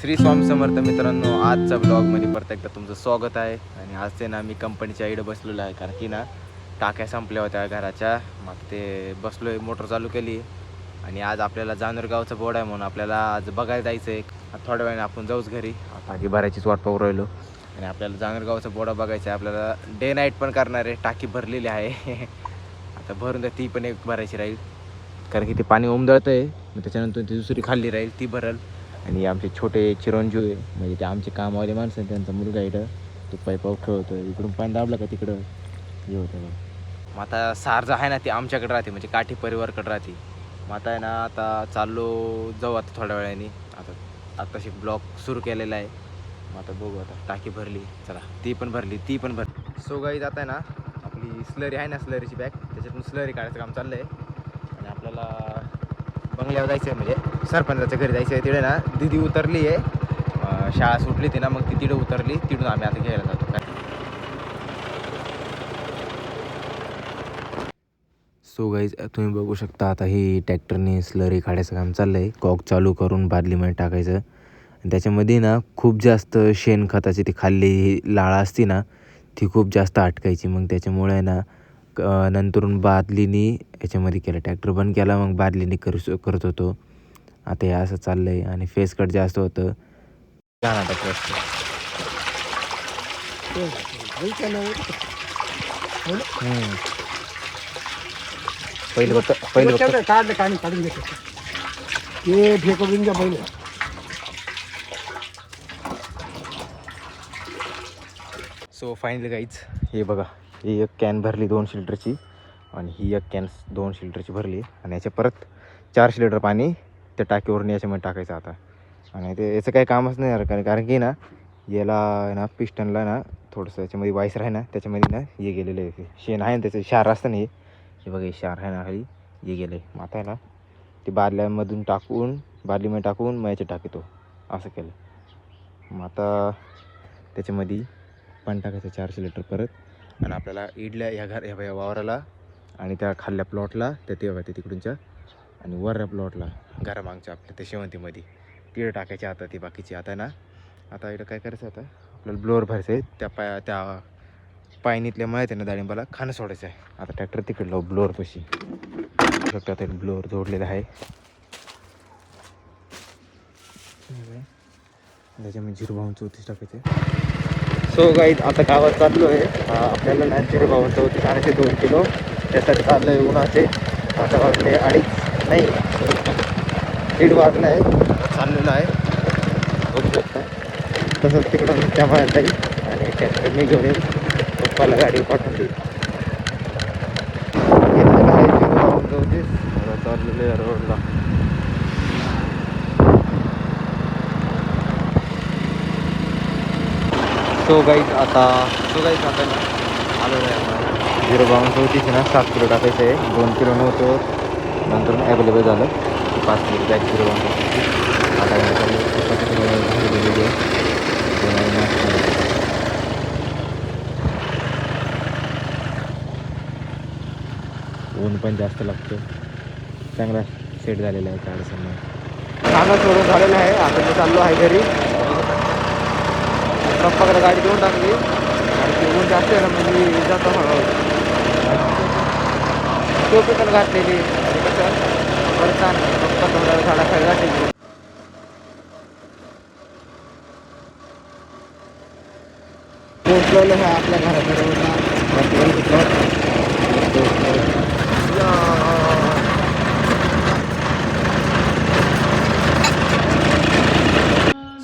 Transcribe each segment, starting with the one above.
श्री स्वामी समर्थ मित्रांनो, आजच्या ब्लॉगमध्ये परत एकदा तुमचं स्वागत आहे. आणि आज ते ना मी कंपनीच्या इकडे बसलेलो आहे, कारण की ना टाक्या संपल्या होत्या घराच्या. मग ते बसलो आहे, मोटर चालू केली. आणि आज आपल्याला जानूरगावचा बोर्ड आहे म्हणून आपल्याला आज बघायला जायचं आहे. थोड्या वेळाने आपण जाऊच घरी, टाकी भरायचीच वाट पाहू राहिलो. आणि आपल्याला जानूरगावचा बोर्ड बघायचा आहे. आपल्याला डे नाईट पण करणार आहे. टाकी भरलेली आहे आता भरून द्या, ती पण एक भरायची राहील, कारण की ते पाणी उमदळतं आहे. मग त्याच्यानंतर ती दुसरी खाल्ली राहील, ती भरल. आणि आमचे छोटे चिरंजीव आहे, म्हणजे ते आमचे कामवाले माणसं आहे, त्यांचा मुलगा इथं तो पाईपाव खेळतो. इकडून पाणी दाबलं का तिकडं हे होतं बघ. मग आता सारजा आहे ना, ती आमच्याकडे राहते, म्हणजे काठी परिवारकडे राहते. मग आता आहे ना, आता चाललो जाऊ आता थोड्या वेळाने. आताशी ब्लॉक सुरू केलेला आहे. मग आता बघू, आता टाकी भरली, चला ती पण भरली. सो गाईज, आता आहे ना आपली स्लरी आहे ना, स्लरीची बॅग, त्याच्यातून स्लरी काढायचं काम चाललं आहे. आणि आपल्याला बंगल्यावर जायचं आहे, म्हणजे सरपंचाच्या घरी जायचं आहे. तिकडे ना दिदी उतरली आहे, शाळा सुटली ती ना, मग ती तिकडे उतरली. तिकडून आम्ही आता घ्यायला जातो. सो गाईज, तुम्ही बघू शकता आता ही ट्रॅक्टरने स्लरी काढायचं काम चाललं आहे. कॉक चालू करून बादलीमध्ये टाकायचं. आणि त्याच्यामध्ये ना खूप जास्त शेणखताची ती खाल्ली लाळ असती ना, ती खूप जास्त अटकायची. मग त्याच्यामुळे ना नंतरून बादलीनी याच्यामध्ये केलं, ट्रॅक्टर बंद केला, मग बादलीनी करत होतो. आता हे असं चाललं आहे. आणि फेस कट जास्त होतं. पहिले काढून घेतो ते फेकून घ्या पहिले. सो फायनली गाईज, हे बघा, ही एक कॅन भरली 200 लिटरची, आणि ही एक कॅन 200 लिटरची भरली. आणि याच्या परत 400 लिटर पाणी त्या टाकीवरून याच्यामध्ये टाकायचं आता. आणि ते याचं काही कामच नाही कारण की ना याला ना पिस्टनला ना थोडंसं याच्यामध्ये वायसर आहे ना, त्याच्यामध्ये ना हे गेलेलं आहे, शेण आहे ना, त्याचं क्षार असतं ना, हे बघा, हे क्षार आहे ना खाली, हे गेलं आहे. मग आता आहे ना ते बादल्यामधून टाकून, बादलीमध्ये टाकून मग याच्यात टाकतो, असं केलं. मग आता त्याच्यामध्ये पाणी टाकायचं 400 लिटर परत. आणि आपल्याला इडल्या ह्या वावराला आणि त्या खाल्ल्या प्लॉटला, त्या ते बघा तिकडूनच्या, आणि वरच्या प्लॉटला घरामागच्या आपल्या त्या शेवंतीमध्ये तिकडे टाकायचे. आता ती बाकीची आता ना, आता इकडं काय करायचं, आता आपल्याला ब्लोअर भरायचं आहे. त्या पायनीतल्या मळ्यात आहे ना डाळिंबाला खाणं सोडायचं आहे. आता ट्रॅक्टर तिकडं लावू ब्लोअरपाशी. शकतो आता ब्लोअर जोडलेला आहे, त्याच्यामध्ये 0.34 टाकायचे. सो गाईज, आता गावात चाललो आहे. आपल्याला ना 0.34 आणायचे 2 किलो. त्यासाठी चाललं आहे उन्हाचे. आता वाजले 2:30 नाही 1:30 वाजला आहे. चाललेलं आहे, बघू शकता. तसंच तिकडून त्या बाहेर जाईल आणि ट्रॅक्टर मी घेऊन येईल, पप्पाला गाडी पाठवून देईल. चाललेलं आहे रोडला. सो गाईज, आता ना आलो आहे आपण 0.34 ना 7 किलो टाकायचं आहे. 2 किलो नव्हतं, नंतर ॲवेलेबल झालं 5 किलो बॅग 0.34. आता ऊन पण जास्त लागतं. चांगला सेट झालेला आहे काळसमोर. खाना सोडून झालेलं आहे. आता मी चाललो आहे घरी. पप्पाकडे गाडी देऊन टाकली, आणि ते ऊन जास्त आहे ना, म्हणजे जातो हळूहळू. टोपी पण घातलेली, आणि कसं परत पप्पा थोडा झाडाखाली घातलेली. पोचलेलं आहे आपल्या घराकडे.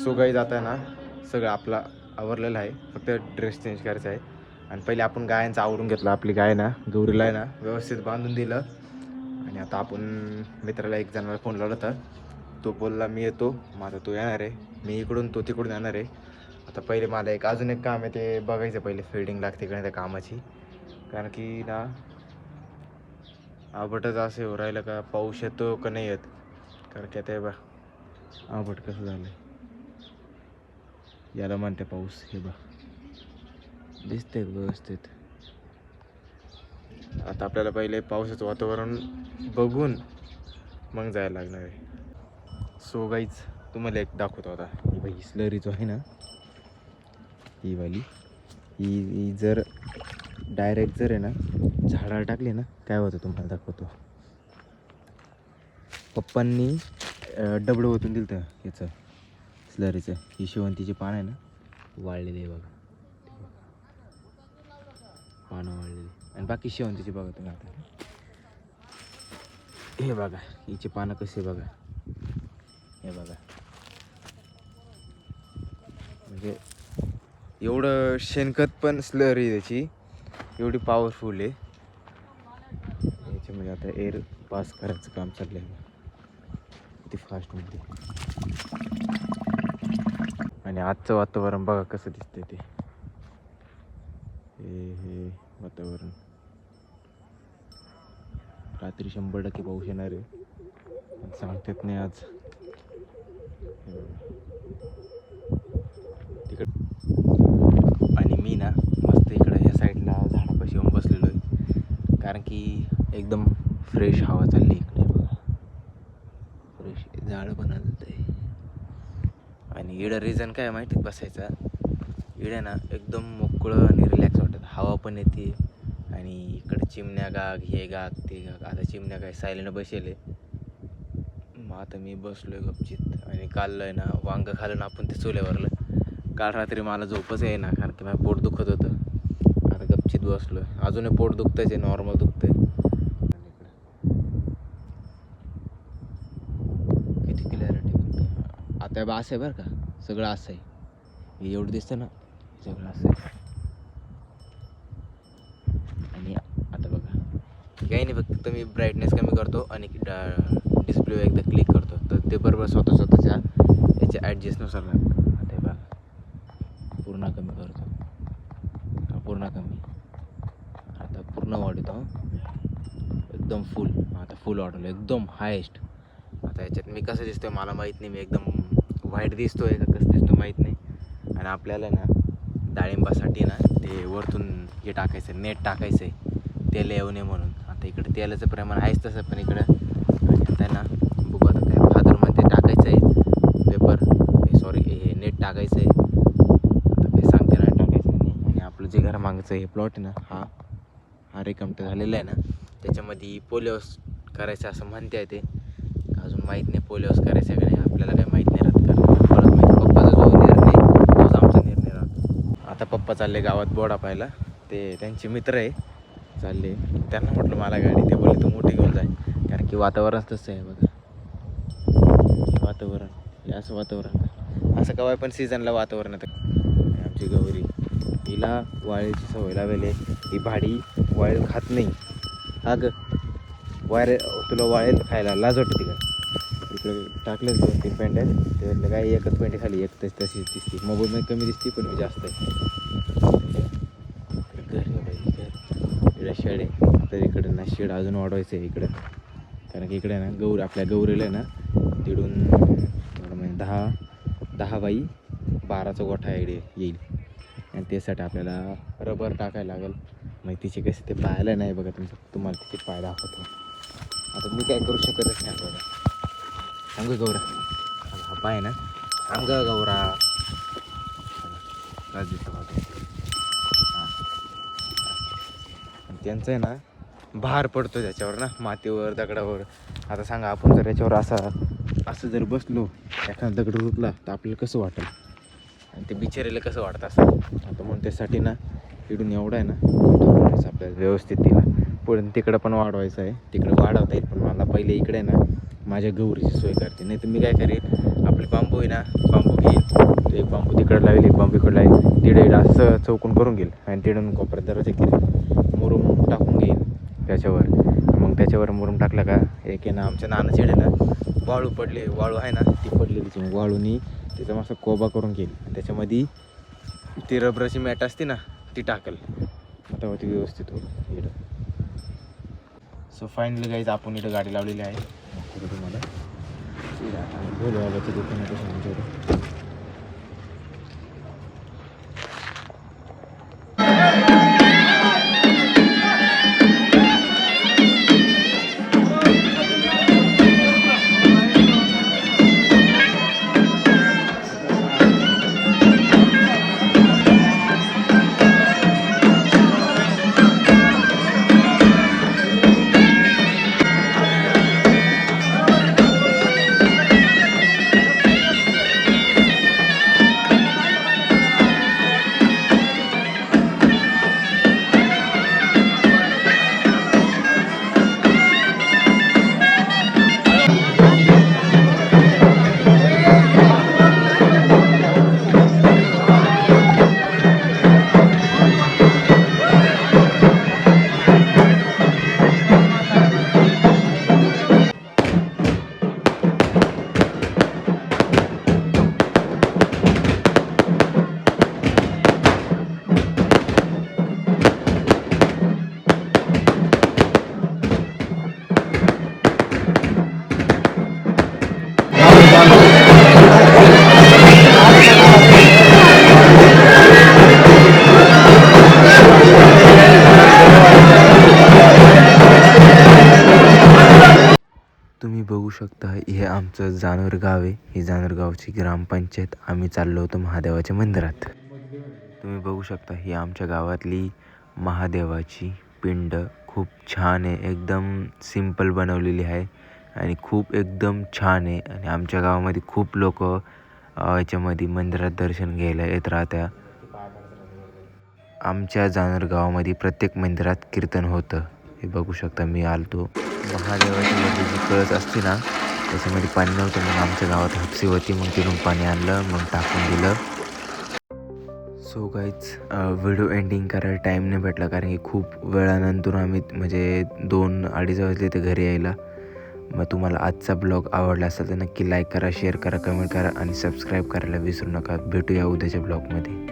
सो गाईज, आता ना सगळं आपला आवरलेलं आहे, फक्त ड्रेस चेंज करायचा आहे. आणि पहिले आपण गायांचं आवरून घेतलं. आपली गाय ना गौरीला आहे ना व्यवस्थित बांधून दिलं. आणि आता आपण मित्राला एक जणाला फोन लावला होता, तो बोलला मी येतो. माझा तो येणार आहे, मी इकडून तो तिकडून येणार आहे. आता पहिले मला अजून एक काम आहे, ते बघायचं पहिले फिल्डिंग लागते का नाही त्या कामाची. कारण की ना आवटच असं हो राहिलं का पाऊस येतो का नाही येत. कारण की आता बा आवट कसं झालं आहे, याला म्हणते पाऊस. हे बा दिसतंय व्यवस्थित. आता आपल्याला पहिले पावसाचं वातावरण बघून मग जायला लागणार आहे. सो गाईज, तुम्हाला एक दाखवतो आता. ही बाई स्लरी जो आहे ना, ही वाली ही जर डायरेक्ट जर आहे ना झाडाला टाकली ना, काय होतं तुम्हाला दाखवतो. पप्पांनी डबडं ओतून दिलं तर याचं स्लरीचं. ही शेवंतीची पानं आहे ना, वाळलेली आहे बघा, पानं वाळलेली. आणि बाकी शेवंतीची बघा तुम्ही आता, हे बघा हिची पानं कशी बघा, हे बघा. म्हणजे एवढं शेणखत पण स्लरी त्याची एवढी पॉवरफुल आहे. याच्यामध्ये आता एअर पास करायचं काम चाललं आहे किती फास्टमध्ये. आणि आजचं वातावरण बघा कसं दिसतंय ते. हे वातावरण रात्री 100% पाऊस येणार आहे, पण सांगतात नाही आज. आणि मी ना मस्त इकडं ह्या साईडला झाडापाशी येऊन बसलेलो आहे, कारण की एकदम फ्रेश हवा चालली इकडे बघा. फ्रेश झाडं पण आलं आहे. आणि इकडं रिझन काय माहिती बसायचा, इकडे ना एकदम मोकळं आणि रिलॅक्स वाटत, हवा पण येते. आणि इकडे चिमण्या गाग, हे गाग ते गाग. आता चिमण्या काय सायलेंट बसेले. मग आता मी बसलोय गपचित. आणि काल आहे ना वांग खाल्लं ना आपण ते चुल्यावरलं. काल रात्री मला झोपच आहे ना, कारण की माझं पोट दुखत होतं. आता गपचित बसलोय. अजूनही पोट दुखतंच आहे, नॉर्मल दुखतंय. किती क्लॅरिटी बघतो आता. असं आहे बरं का, सगळं असं आहे. हे एवढं दिसतं ना, सगळं असं आहे. आणि आता बघा काही नाही, फक्त मी ब्राईटनेस कमी करतो आणि डिस्प्ले एकदा क्लिक करतो, तर ते बरोबर स्वतःच्या याच्या ॲडजस्टनुसार लागतं. आता हे बघा पूर्ण कमी करतो, पूर्ण कमी. आता पूर्ण वाढवतो, एकदम फुल. आता फुल वाढवलं एकदम हायेस्ट. आता याच्यात मी कसं दिसतोय मला माहीत नाही, मी एकदम व्हाईट दिसतोय का कसं दिसतो माहीत नाही. आणि आपल्याला ना डाळिंबासाठी ना ते वरतून हे टाकायचं, नेट टाकायचं आहे तेल येऊ नये म्हणून. आता इकडे तेलाचं प्रमाण आहेच तसं, पण इकडं आणि आता ना बघू आता काय फादरमध्ये टाकायचं आहे पेपर, सॉरी हे नेट टाकायचं आहे. आता काही सांगते नाही टाकायचं नाही. आणि आपलं जे घरामागचं हे प्लॉट आहे ना, हा रिकमट झालेला आहे ना, त्याच्यामध्ये पोलिओस करायचं असं म्हणते आहे. ते अजून माहीत नाही पोलिओस करायचं आहे का नाही, आपल्याला काही माहीत नाही राहत, कारण कळत माहिती. पप्पाचा जो निर्णय तोच आमचा निर्णय राहतो. आता पप्पा चालले गावात बोडा पाहायला, ते त्यांचे मित्र आहे चालले. त्यांना म्हटलं मला गाडी, ते बोलले तू मोठी घेऊन जाय, कारण की वातावरण तसं आहे बघा. हे वातावरण, हे असं वातावरण, असं कवाय पण सीझनला वातावरण येतं. आमची गौरी, हिला वाळीची सवय लावली. ही भाडी वाळेल खात नाही. अगं वारे तुला वाळेल खायला लाज वाटते का? इकडे टाकलं 2-3 पेंड्या, त्यातलं काय एकच पेंडी खाली, एक तशीच दिसते. मोबाईलमध्ये कमी दिसते पण मी जास्त आहे. इकडे शेड आहे, तर इकडं ना शेड अजून वाढवायचं आहे इकडं, कारण की इकडे ना आपल्या गौरीला आहे ना तिकडून 10x12 गोठा इकडे येईल. आणि त्यासाठी आपल्याला रबर टाकायला लागेल. मग तिचे कसे ते पाहायला नाही बघा, तुम्हाला तिचे पाय दाखवतो. आता मी काय करू शकतच नाही बघा. सांगू गौरा, हा पाय ना, सांग गौरा त्यांचं आहे ना भार पडतो त्याच्यावर ना, मातीवर दगडावर. आता सांगा आपण जर याच्यावर असं जर बसलो, एखादा दगड रुतला तर आपल्याला कसं वाटेल, आणि ते बिचारीला कसं वाटतं असं. आता म्हणून त्यासाठी ना इकडून एवढा आहे ना आपल्याला व्यवस्थित तिला पण तिकडं पण वाढवायचं आहे. तिकडं वाढवता येईल, पण मला पहिले इकडे ना माझ्या गौरीची सोय करते. नाही तर मी काय करेन, आपले बांबू आहे ना, बांबू घेईल, तो एक बांबू तिकडं लावेल, एक बांबू इकडं लावेल, तिकडे असं चौकून करून घेईल. आणि तिकडून कोपऱ्यात दरवाजा केले, मुरुम टाकून घेईल त्याच्यावर. मग त्याच्यावर मुरुम टाकलं का, एक आहे ना आमच्या नानाच्या इकडे ना वाळू पडले, वाळू आहे ना ती पडलेली, मग वाळूनी त्याचा मस्त कोबा करून घेईल. त्याच्यामध्ये ती रबराची मॅट असते ना ती टाकल, मग तेव्हा ती व्यवस्थित होईल इकडं. सो फायनली गाईज आपण इथं गाडी लावलेली आहे. तुम्हाला बोलू आबाच्या दुकानापासून. बघू शकता हे आमचं जानोर गाव आहे. ही जानोर गावची ग्रामपंचायत. आम्ही चाललो होतो महादेवाच्या मंदिरात. तुम्ही बघू शकता ही आमच्या गावातली महादेवाची पिंड खूप छान आहे. एकदम सिंपल बनवलेली आहे आणि खूप एकदम छान आहे. आणि आमच्या गावामध्ये खूप लोक याच्यामध्ये मंदिरात दर्शन घ्यायला येत राहत्या. आमच्या जानोर गावामध्ये प्रत्येक मंदिरात कीर्तन होतं. हे बघू शकता मी आलतो. महादेवाची वरती जी कळस असते ना त्याच्यामध्ये पाणी नव्हतं. मग आमच्या गावात हापसी होती. मग तिथून पाणी आणलं मग टाकून दिलं. सो गाईज व्हिडिओ एंडिंग करायला टाईम नाही भेटला कारण की खूप वेळानंतर आम्ही म्हणजे 2-2:30 वाजले ते घरी यायला. मग तुम्हाला आजचा ब्लॉग आवडला असेल तर नक्की लाईक करा, शेअर करा, कमेंट करा आणि सबस्क्राईब करायला विसरू नका. भेटूया उद्याच्या ब्लॉगमध्ये.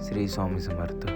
श्री स्वामी समर्थ.